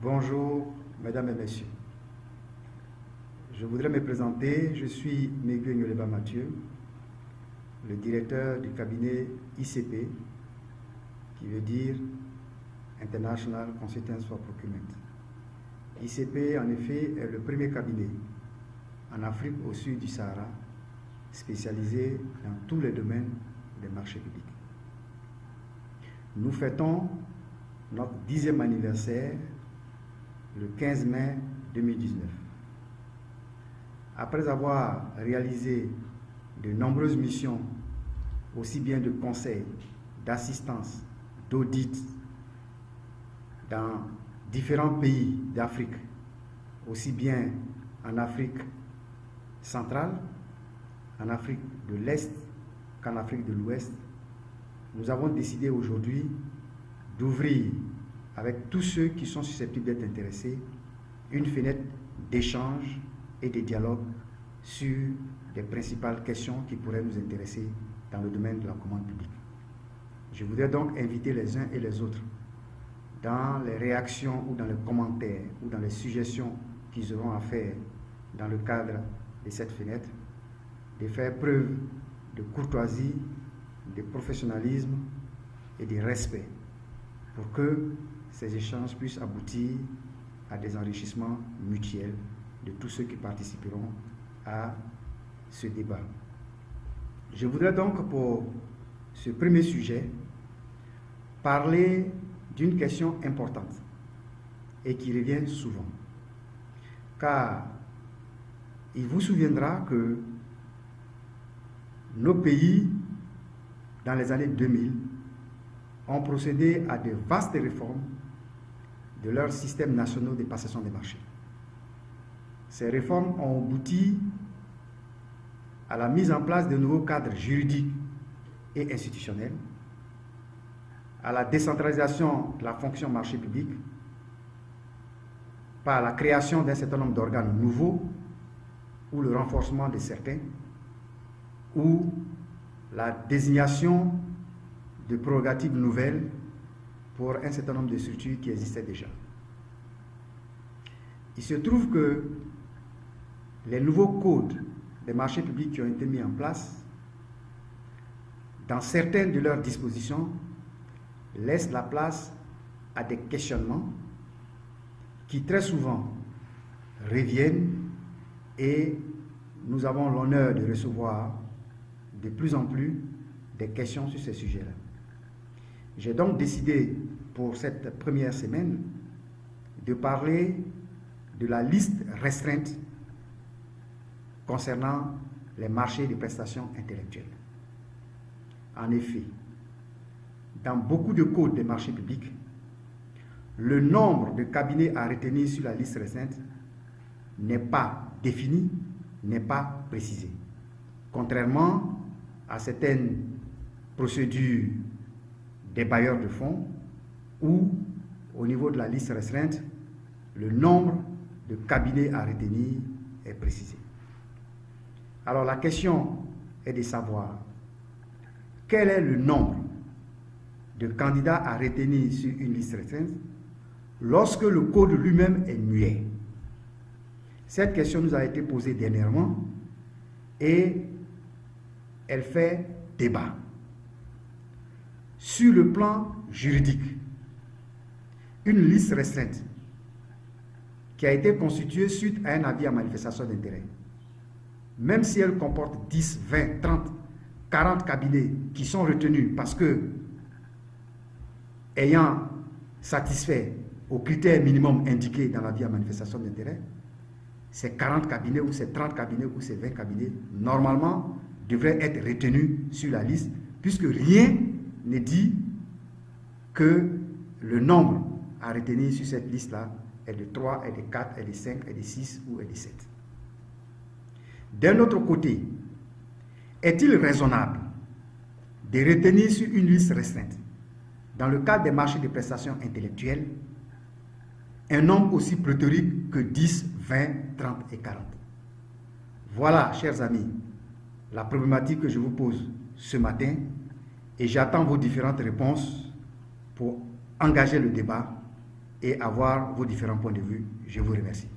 Bonjour, mesdames et messieurs. Je voudrais me présenter. Je suis Miguel Nyoleba Mathieu, le directeur du cabinet ICP, qui veut dire International Consultants for Procurement. ICP, en effet, est le premier cabinet en Afrique au sud du Sahara, spécialisé dans tous les domaines des marchés publics. Nous fêtons notre 10e anniversaire le 15 mai 2019. Après avoir réalisé de nombreuses missions, aussi bien de conseil, d'assistance, d'audit, dans différents pays d'Afrique, aussi bien en Afrique centrale, en Afrique de l'Est qu'en Afrique de l'Ouest, nous avons décidé aujourd'hui d'ouvrir avec tous ceux qui sont susceptibles d'être intéressés une fenêtre d'échange et de dialogue sur les principales questions qui pourraient nous intéresser dans le domaine de la commande publique. Je voudrais donc inviter les uns et les autres dans les réactions ou dans les commentaires ou dans les suggestions qu'ils auront à faire dans le cadre de cette fenêtre, de faire preuve de courtoisie, de professionnalisme et de respect pour que ces échanges puissent aboutir à des enrichissements mutuels de tous ceux qui participeront à ce débat. Je voudrais donc pour ce premier sujet parler d'une question importante et qui revient souvent. Car il vous souviendra que nos pays, dans les années 2000, ont procédé à de vastes réformes de leurs systèmes nationaux de passation des marchés. Ces réformes ont abouti à la mise en place de nouveaux cadres juridiques et institutionnels, à la décentralisation de la fonction marché public, par la création d'un certain nombre d'organes nouveaux, ou le renforcement de certains, ou la désignation de prérogatives nouvelles pour un certain nombre de structures qui existaient déjà. Il se trouve que les nouveaux codes des marchés publics qui ont été mis en place, dans certaines de leurs dispositions, laissent la place à des questionnements qui très souvent reviennent et nous avons l'honneur de recevoir de plus en plus des questions sur ces sujets-là. J'ai donc décidé pour cette première semaine de parler de la liste restreinte concernant les marchés de prestations intellectuelles. En effet, dans beaucoup de codes des marchés publics, le nombre de cabinets à retenir sur la liste restreinte n'est pas défini, n'est pas précisé. Contrairement à certaines procédures des bailleurs de fonds où, au niveau de la liste restreinte, le nombre de cabinets à retenir est précisé. Alors la question est de savoir quel est le nombre de candidats à retenir sur une liste restreinte lorsque le code lui-même est muet. Cette question nous a été posée dernièrement et elle fait débat. Sur le plan juridique, une liste restreinte qui a été constituée suite à un avis à manifestation d'intérêt, même si elle comporte 10, 20, 30, 40 cabinets qui sont retenus parce que, ayant satisfait aux critères minimums indiqués dans l'avis à manifestation d'intérêt, ces 40 cabinets ou ces 30 cabinets ou ces 20 cabinets, normalement, devraient être retenus sur la liste, puisque rien n'est dit que le nombre à retenir sur cette liste-là est de 3, est de 4, est de 5, est de 6 ou est de 7. D'un autre côté, est-il raisonnable de retenir sur une liste restreinte, dans le cadre des marchés de prestations intellectuelles, un nombre aussi pléthorique que 10, 20, 30 et 40? Voilà, chers amis, la problématique que je vous pose ce matin et j'attends vos différentes réponses pour engager le débat et avoir vos différents points de vue. Je vous remercie.